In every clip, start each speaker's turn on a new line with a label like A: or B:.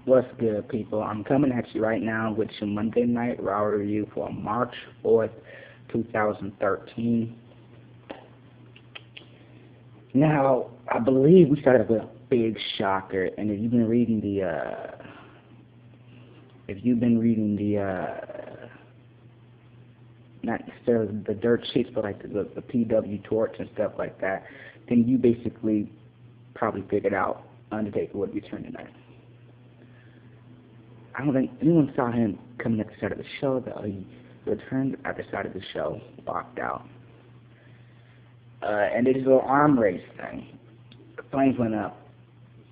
A: What's good, people? I'm coming at you right now with your Monday Night Raw review for March 4th, 2013. Now, I believe we started with a big shocker, and not necessarily the dirt sheets, but like the PW torch and stuff like that, then you basically probably figured out Undertaker would return tonight. I don't think anyone saw him coming at the start of the show, though. He returned at the start of the show, walked out. And did his little arm race thing. The flames went up,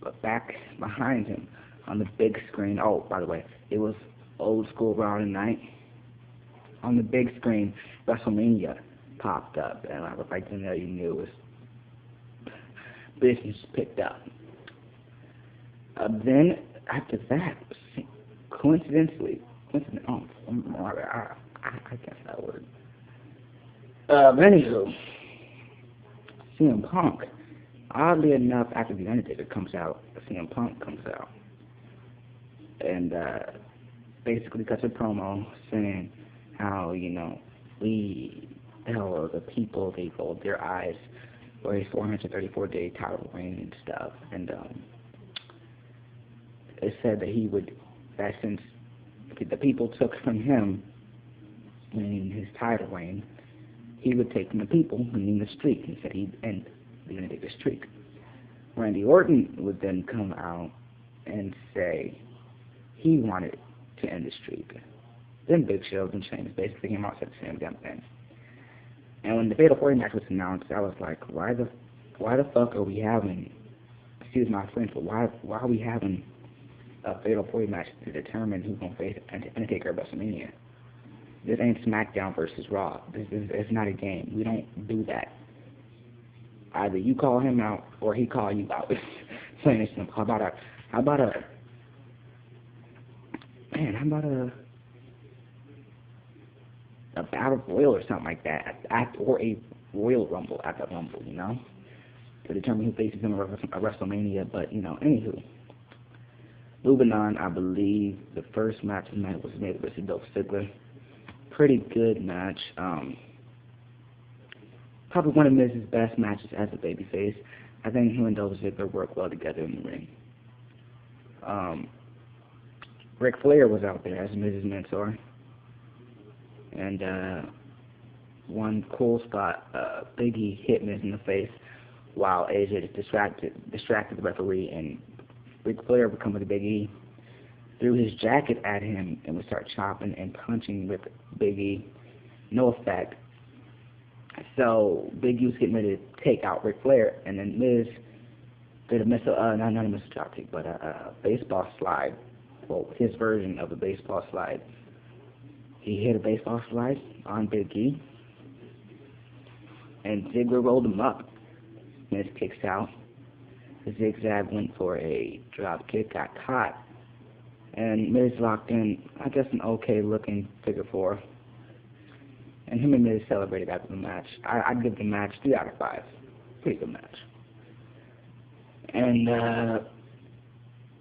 A: but back behind him on the big screen. Oh, by the way, it was old school Raw tonight. On the big screen, WrestleMania popped up, and I was like, you knew it was business picked up. Then after that, coincidentally, I guess that word. Anywho, CM Punk. Oddly enough, after The Undertaker comes out, CM Punk comes out and basically cuts a promo saying how, we tell the people they rolled their eyes for his 434-day title reign and stuff. And it said that since the people took from him, meaning his title reign, he would take from the people, meaning the streak. He said he'd end the Undertaker streak. Randy Orton would then come out and say he wanted to end the streak. Then Big Show and Sheamus basically came out and said the same damn thing. And when the Fatal 4-Way match was announced, I was like, why the fuck are we having, excuse my French, but why are we having a Fatal 4-Way match to determine who's going to face Undertaker at WrestleMania? This ain't SmackDown versus Raw. It's not a game. We don't do that. Either you call him out or he call you out. Plain and simple. How about a Battle Royal or something like that, or a Royal Rumble at the Rumble, to determine who faces him at WrestleMania. But anywho, moving on. I believe the first match tonight was made versus Dolph Ziggler. Pretty good match. Probably one of Miz's best matches as a babyface. I think him and Dolph Ziggler work well together in the ring. Ric Flair was out there as Miz's mentor. And one cool spot, Big E hit Miz in the face while AJ distracted the referee, and Ric Flair would come with Big E, threw his jacket at him, and would start chopping and punching with Big E. No effect. So Big E was getting ready to take out Ric Flair, and then Miz did not a missile drop kick, but a baseball slide. Well, his version of a baseball slide. He hit a baseball slide on Big E, and Ziggler rolled him up. Miz kicks out. The zigzag went for a drop kick, got caught, and Miz locked in, I guess, an okay-looking figure four. And him and Miz celebrated after the match. I'd give the match 3 out of 5. Pretty good match. And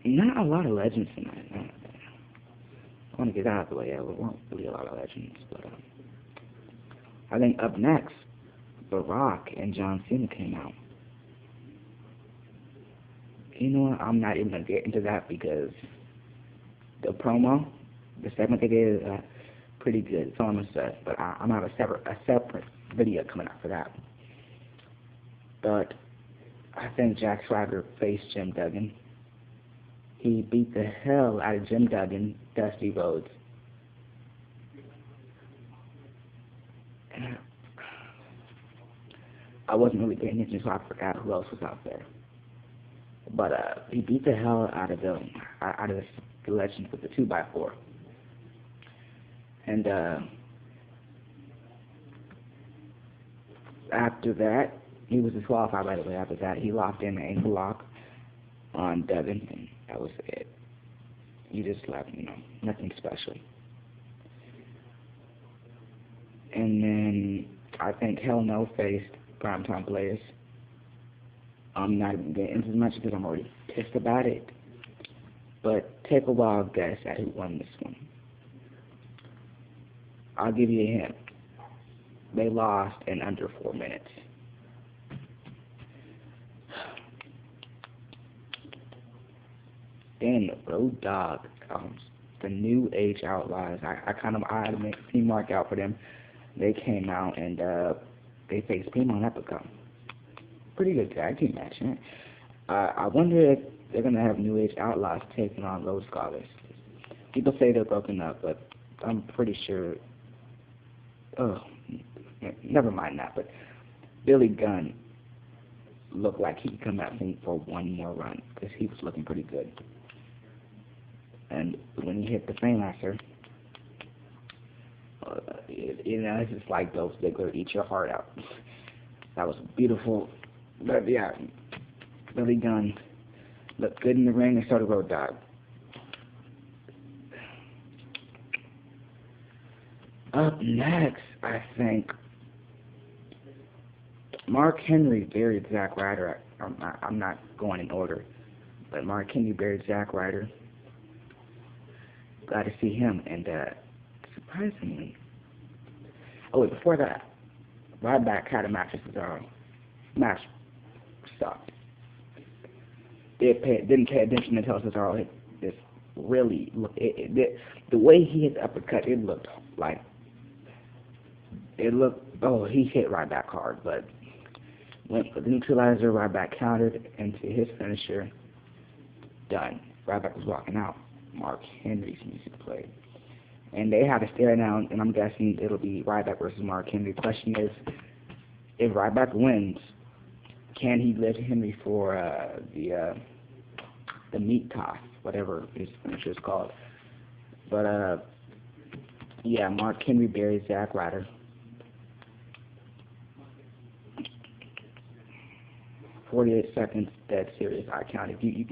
A: not a lot of legends tonight. I want to get out of the way. There weren't really a lot of legends, but I think up next, The Rock and John Cena came out. You know what? I'm not even going to get into that because the promo, the segment they did, pretty good. That's all I'm going to say. But I'm going to have a separate video coming out for that. But I think Jack Swagger faced Jim Duggan. He beat the hell out of Jim Duggan, Dusty Rhodes. And I wasn't really paying attention, so I forgot who else was out there. But he beat the hell out of the legend with the 2x4. And after that, he was disqualified, by the way. After that, he locked in an ankle lock on Duggan, and that was it. He just left, nothing special. And then I think Hell No faced Primetime Players. I'm not even getting into as much because I'm already pissed about it. But take a wild guess at who won this one. I'll give you a hint. They lost in under 4 minutes. Then Road Dogg, the New Age Outlaws. I had to see mark out for them. They came out and they faced Primo and Epico. Pretty good tag team match, man. I wonder if they're gonna have New Age Outlaws taking on Road Scholars. People say they're broken up, but I'm pretty sure. Oh, never mind that. But Billy Gunn looked like he could come out for one more run because he was looking pretty good. And when he hit the Fameasser, it's just like those they're gonna eat your heart out. That was beautiful. But yeah, Billy Gunn looked good in the ring and started Road Dogg. Up next, I think Mark Henry buried Zack Ryder. I'm not going in order, but Mark Henry buried Zack Ryder. Glad to see him, and surprisingly, oh wait, before that, Ryback had a match with Cesaro. Match sucked. Didn't pay attention until Cesaro hit this really. The way he hit the uppercut, it looked. Oh, he hit Ryback hard, but went for the neutralizer. Ryback countered into his finisher. Done. Ryback was walking out. Mark Henry's music played. And they had a stare down, and I'm guessing it'll be Ryback versus Mark Henry. The question is, if Ryback wins, can he lift Henry for the meat toss, whatever his finisher is called? But yeah, Mark Henry buried Zack Ryder. 48 seconds, dead serious. I counted. You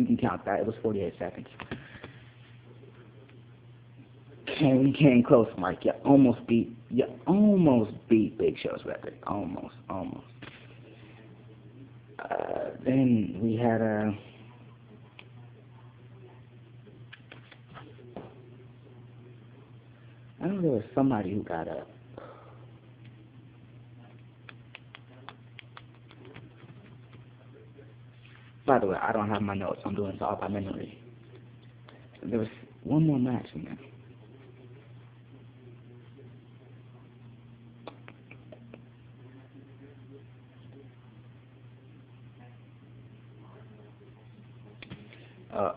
A: can count that. It was 48 seconds. Came close, Mike. You almost beat Big Show's record. Almost. Then we had I know there was somebody who got up. By the way, I don't have my notes. I'm doing this all by memory. There was one more match in there.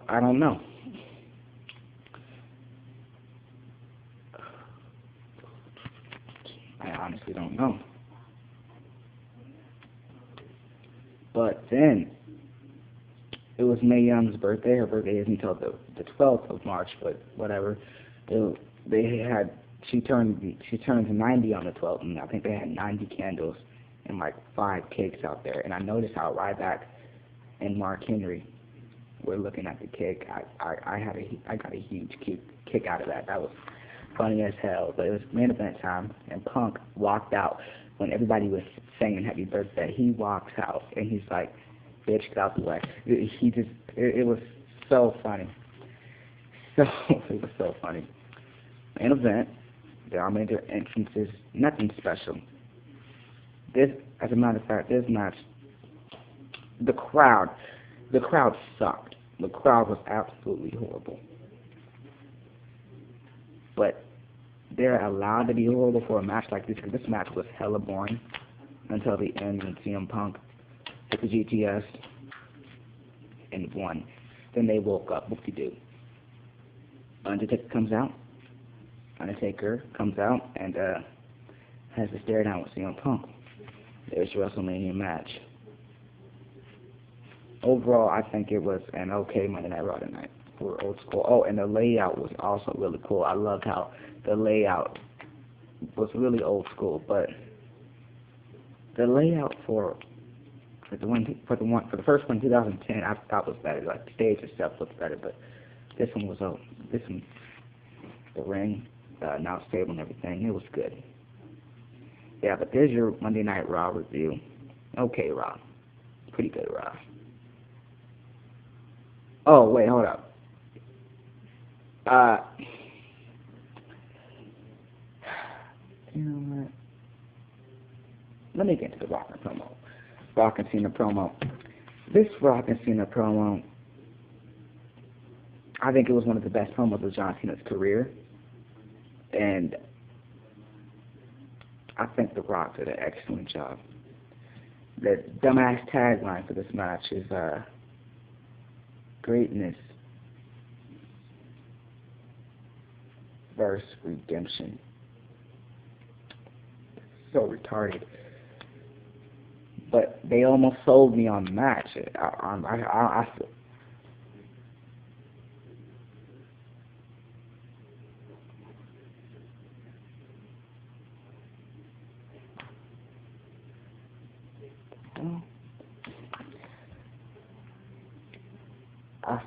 A: I don't know. I honestly don't know. But then, it was Mae Young's birthday. Her birthday isn't until the 12th of March, but whatever. She turned 90 on the 12th, and I think they had 90 candles and like 5 cakes out there. And I noticed how Ryback and Mark Henry were looking at the cake. I got a huge kick out of that. That was funny as hell. But it was main event time, and Punk walked out when everybody was singing happy birthday. He walks out, and he's like, bitch, get out the way. It was so funny. It was so funny. Main event, they all made their entrances, nothing special. As a matter of fact, this match, the crowd sucked. The crowd was absolutely horrible. But they're allowed to be horrible for a match like this, because this match was hella boring until the end when CM Punk took the GTS and won. Then they woke up. Whoop-de-doo. Undertaker comes out and has a stare down with CM Punk. There's your WrestleMania match. Overall, I think it was an okay Monday Night Raw tonight for old school. Oh, and the layout was also really cool. I loved how the layout was really old school, but the layout for the first one, 2010, I thought was better. Like the stage itself looked better, but the ring, now stable and everything, it was good. Yeah, but there's your Monday Night Raw review. Okay, Raw, pretty good Raw. Oh wait, hold up. You know what? Let me get to the Rock and promo. Rock and Cena promo. This Rock and Cena promo, I think it was one of the best promos of John Cena's career. And I think The Rock did an excellent job. The dumbass tagline for this match is greatness versus redemption. So retarded. But they almost sold me on the match. I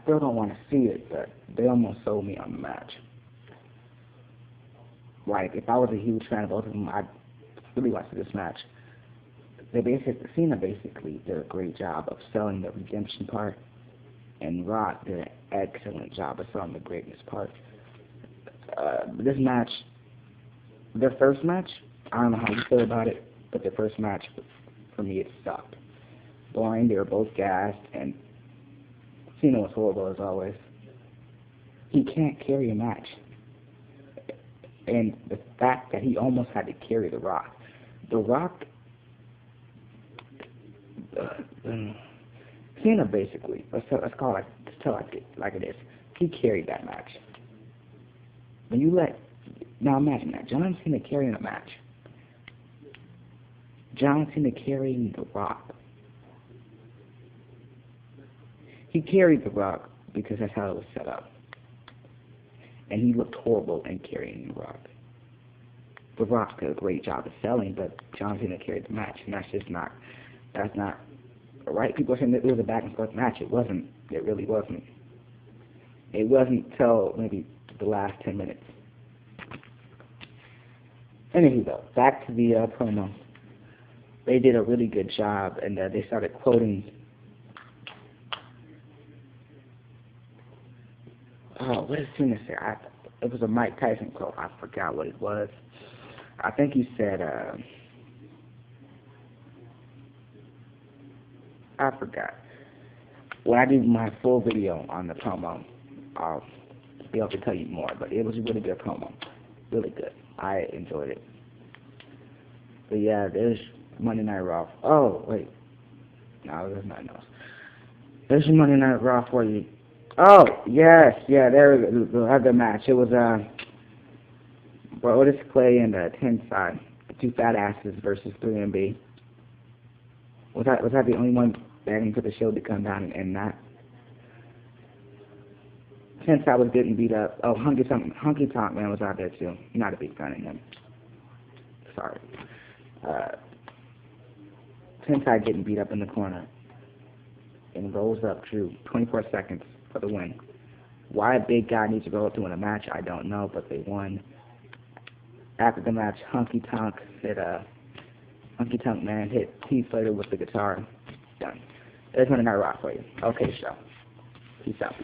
A: still don't want to see it, but they almost sold me on the match. Like, if I was a huge fan of both of them, I'd really watch this match. Cena basically did a great job of selling the redemption part, and Rock did an excellent job of selling the greatness part. This match, their first match, I don't know how you feel about it, but their first match, for me, it sucked. Boring, they were both gassed, and Cena was horrible as always. He can't carry a match. And the fact that he almost had to carry The Rock. The Rock, Cena basically, let's tell it like it is. He carried that match. Now imagine that, John Cena carrying a match. John Cena carrying The Rock. He carried The Rock because that's how it was set up. And he looked horrible in carrying The Rock. The Rock did a great job of selling, but John Cena carried the match, and that's not right. People are saying that it was a back and forth match. It wasn't. It really wasn't. It wasn't till maybe the last 10 minutes. Anywho, though, back to the promo. They did a really good job, and they started quoting. What did Cena say? It was a Mike Tyson quote. I forgot what it was. I think he said, I forgot. When I do my full video on the promo, I'll be able to tell you more, but it was a really good promo. Really good. I enjoyed it. But yeah, there's Monday Night Raw. Oh, wait. No, there's nothing else. There's your Monday Night Raw for you. Oh, yes, yeah, there was the other match. It was, Otis Clay and Tensai, the two fat asses versus 3MB. Was that the only one begging for the show to come down and end that? Tensai was getting beat up. Oh, Honky Tonk Man was out there too. Not a big fan of him. Sorry. Tensai getting beat up in the corner. And rolls up Drew, 24 seconds for the win. Why a big guy needs to roll up to win a match, I don't know, but they won. After the match, Honky Tonk Man hit Heath Slater with the guitar. Done. There's Monday Night Raw for you. Okay, show. Peace out.